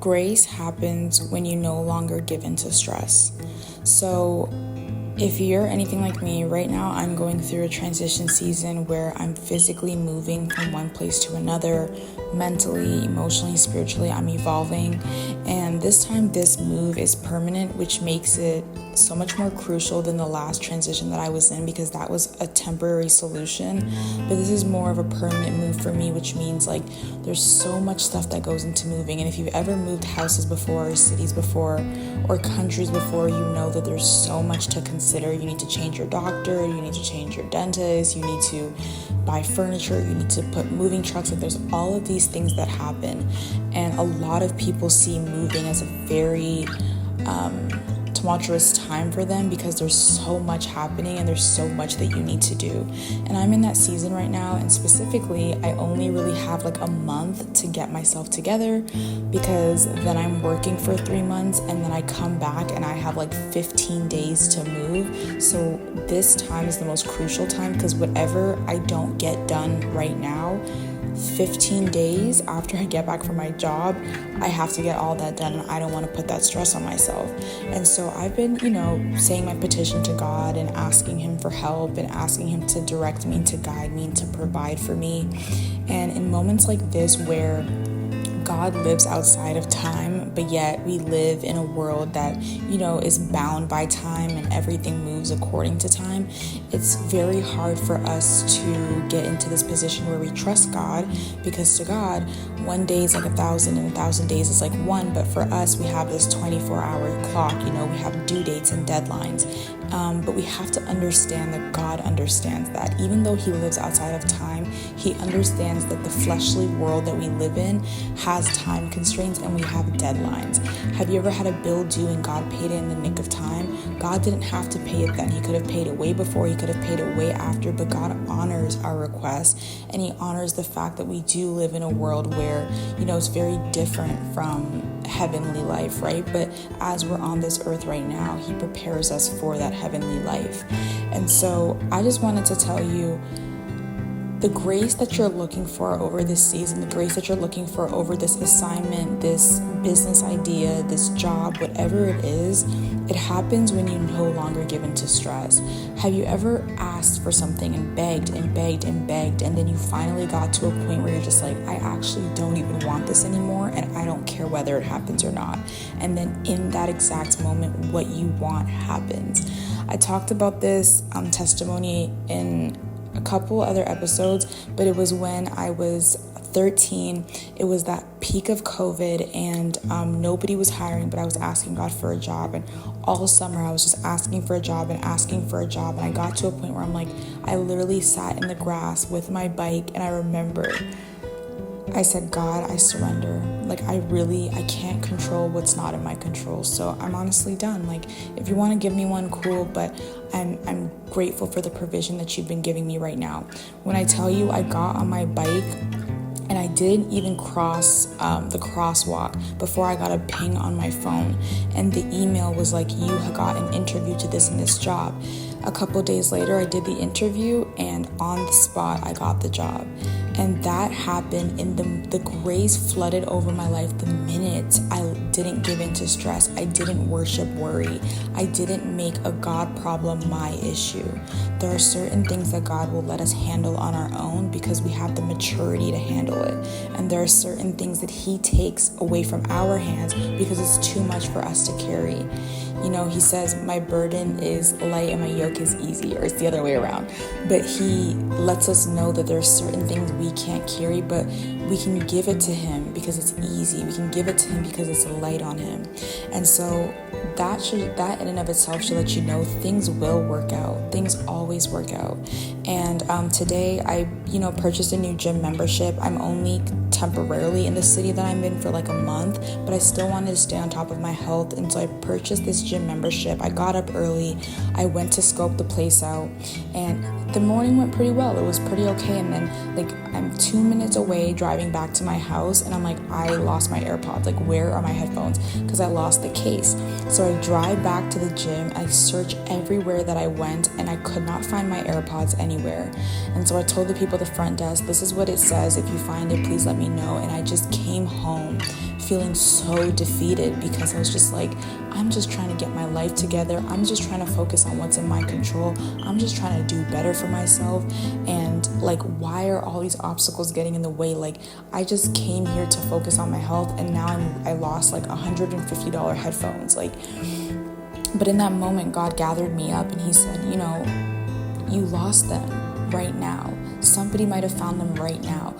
Grace happens when you no longer give in to stress. So if you're anything like me, right now I'm going through a transition season where I'm physically moving from one place to another, mentally, emotionally, spiritually, I'm evolving. And this time this move is permanent, which makes it so much more crucial than the last transition that I was in, because that was a temporary solution. But this is more of a permanent move for me, which means like there's so much stuff that goes into moving. And if you've ever moved houses before, or cities before, or countries before, you know that there's so much to consider. You need to change your doctor, you need to change your dentist, you need to buy furniture, you need to put moving trucks. Like there's all of these things that happen, and a lot of people see moving as a very tumultuous time for them because there's so much happening and there's so much that you need to do. And I'm in that season right now, and specifically I only really have like a month to get myself together, because then I'm working for 3 months and then I come back and I have like 15 days to move. So this time is the most crucial time, because whatever I don't get done right now, 15 days after I get back from my job, I have to get all that done, and I don't want to put that stress on myself. And so I've been, saying my petition to God and asking Him for help and asking Him to direct me, to guide me, and to provide for me. And in moments like this where God lives outside of time, but yet we live in a world that, is bound by time and everything moves according to time, it's very hard for us to get into this position where we trust God, because to God, 1 day is like 1,000 and 1,000 days is like one. But for us, we have this 24-hour clock, we have due dates and deadlines. But we have to understand that God understands that. Even though He lives outside of time, He understands that the fleshly world that we live in has time constraints and we have deadlines. Have you ever had a bill due and God paid it in the nick of time? God didn't have to pay it then. He could have paid it way before, He could have paid it way after, but God honors our requests, and He honors the fact that we do live in a world where, it's very different from heavenly life, right? But as we're on this earth right now, He prepares us for that heavenly life. And so I just wanted to tell you, the grace that you're looking for over this season, the grace that you're looking for over this assignment, this business idea, this job, whatever it is, it happens when you no longer give in to stress. Have you ever asked for something and begged and begged and begged, and then you finally got to a point where you're just like, I actually don't even want this anymore, and I don't care whether it happens or not. And then in that exact moment, what you want happens. I talked about this testimony in a couple other episodes, but it was when I was 13. It was that peak of COVID, and nobody was hiring, but I was asking God for a job, and all summer I was just asking for a job and asking for a job. And I got to a point where I'm like, I literally sat in the grass with my bike, and I remember I said, God, I surrender. Like, I can't control what's not in my control. So I'm honestly done. Like, if you want to give me one, cool, but I'm grateful for the provision that you've been giving me right now. When I tell you, I got on my bike and I didn't even cross the crosswalk before I got a ping on my phone. And the email was like, you got an interview to this and this job. A couple days later, I did the interview, and on the spot, I got the job. And that happened, and the grace flooded over my life the minute I didn't give in to stress. I didn't worship worry. I didn't make a God problem my issue. There are certain things that God will let us handle on our own because we have the maturity to handle it. And there are certain things that He takes away from our hands because it's too much for us to carry. He says, my burden is light and my yoke is easy, or it's the other way around. But He lets us know that there are certain things we can't carry, but we can give it to Him because it's easy. We can give it to Him because it's light on Him. And so that in and of itself should let you know things will work out. Things always work out. And today I, purchased a new gym membership. I'm only temporarily in the city that I'm in for like a month, but I still wanted to stay on top of my health, and so I purchased this gym membership. I got up early, I went to scope the place out, and the morning went pretty well. It was pretty okay, and then I'm 2 minutes away driving driving back to my house, and I'm like, I lost my AirPods. Like, where are my headphones? Because I lost the case. So I drive back to the gym. I search everywhere that I went, and I could not find my AirPods anywhere. And so I told the people at the front desk, this is what it says. If you find it, please let me know. And I just came home feeling so defeated, because I was just like, I'm just trying to get my life together. I'm just trying to focus on what's in my control. I'm just trying to do better for myself. And like, why are all these obstacles getting in the way? Like, I just came here to focus on my health, and now I lost like $150 headphones. Like, but in that moment, God gathered me up and he said, you lost them right now. Somebody might have found them right now.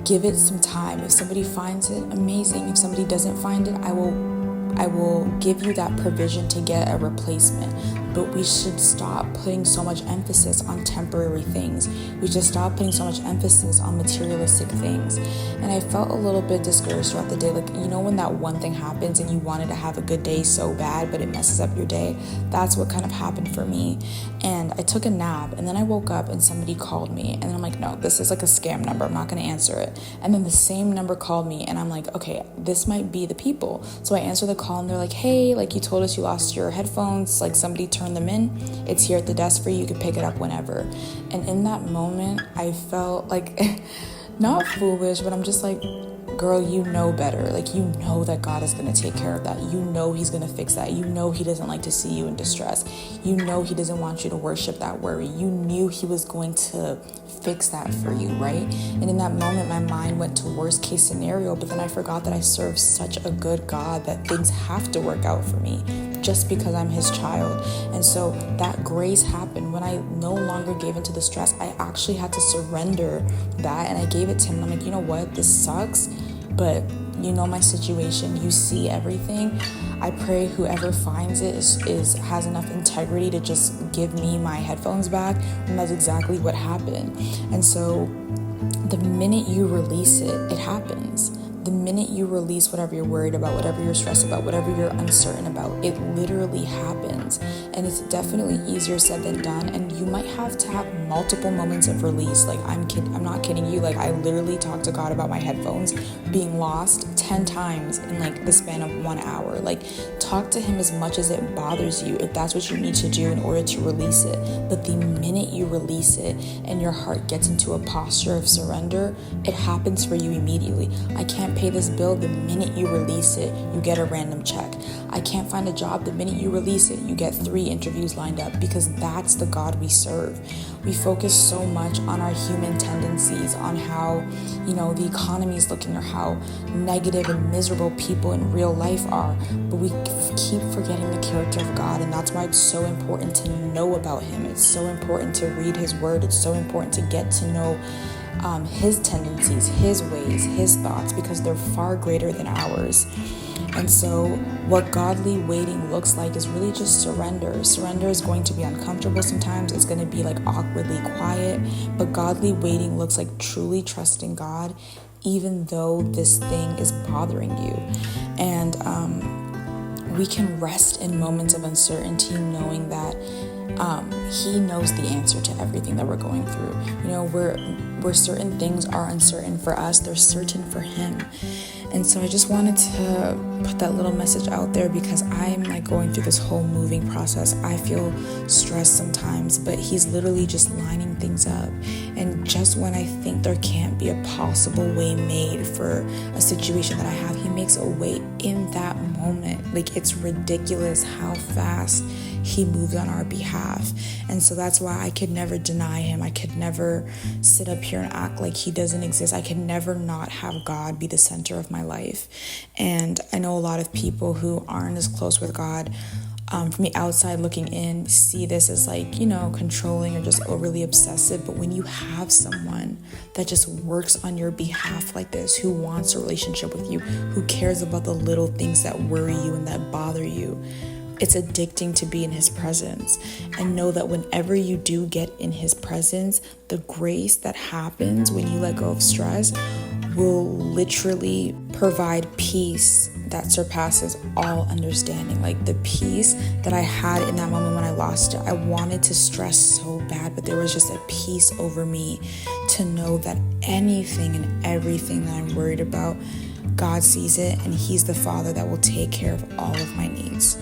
Give it some time. If somebody finds it, amazing. If somebody doesn't find it, I will give you that provision to get a replacement. But we should stop putting so much emphasis on temporary things. We should stop putting so much emphasis on materialistic things. And I felt a little bit discouraged throughout the day. Like, when that one thing happens and you wanted to have a good day so bad, but it messes up your day. That's what kind of happened for me. And I took a nap, and then I woke up and somebody called me, and then I'm like, no, this is like a scam number. I'm not going to answer it. And then the same number called me, and I'm like, okay, this might be the people. So I answer the call, and they're like, hey, like, you told us you lost your headphones. Like, somebody turned them in. It's here at the desk for you. You can pick it up whenever. And in that moment, I felt like not foolish, but I'm just like, girl, you know better. Like, you know that God is going to take care of that. You know he's going to fix that. You know he doesn't like to see you in distress. You know he doesn't want you to worship that worry. You knew he was going to fix that for you, right? And in that moment, my mind went to worst case scenario, but then I forgot that I serve such a good God that things have to work out for me just because I'm his child. And so that grace happened when I no longer gave into the stress. I actually had to surrender that, and I gave it to him. I'm like, you know what? This sucks, but you know my situation. You see everything. I pray whoever finds it has enough integrity to just give me my headphones back. And that's exactly what happened. And so the minute you release it, it happens. The minute you release whatever you're worried about, whatever you're stressed about, whatever you're uncertain about, it literally happens. And it's definitely easier said than done. And you might have to have multiple moments of release. Like, I'm not kidding you. Like, I literally talked to God about my headphones being lost 10 times in like the span of 1 hour. Like, talk to him as much as it bothers you, if that's what you need to do in order to release it. But the minute you release it and your heart gets into a posture of surrender, it happens for you immediately. I can't pay this bill. The minute you release it, you get a random check. I can't find a job. The minute you release it, you get 3 interviews lined up, because that's the God we serve. We focus so much on our human tendencies, on how, the economy is looking, or how negative and miserable people in real life are. But we keep forgetting the character of God, and that's why it's so important to know about him. It's so important to read his word. It's so important to get to know his tendencies, his ways, his thoughts, because they're far greater than ours. And so what godly waiting looks like is really just surrender. Surrender is going to be uncomfortable sometimes. It's going to be like awkwardly quiet. But godly waiting looks like truly trusting God, even though this thing is bothering you. And we can rest in moments of uncertainty, knowing that he knows the answer to everything that we're going through. Where certain things are uncertain for us, they're certain for him. And so I just wanted to put that little message out there, because I'm like going through this whole moving process. I feel stressed sometimes, but he's literally just lining things up. And just when I think there can't be a possible way made for a situation that I have, he makes a way in that moment. Like, it's ridiculous how fast he moves on our behalf. And so that's why I could never deny him. I could never sit up here and act like he doesn't exist. I could never not have God be the center of my life. And I know a lot of people who aren't as close with God, from the outside looking in, see this as like, controlling or just overly obsessive. But when you have someone that just works on your behalf like this, who wants a relationship with you, who cares about the little things that worry you and that bother you, it's addicting to be in his presence. And know that whenever you do get in his presence, the grace that happens when you let go of stress will literally provide peace that surpasses all understanding. Like, the peace that I had in that moment when I lost it, I wanted to stress so bad, but there was just a peace over me to to know that anything and everything that I'm worried about, God sees it, and He's the Father that will take care of all of my needs.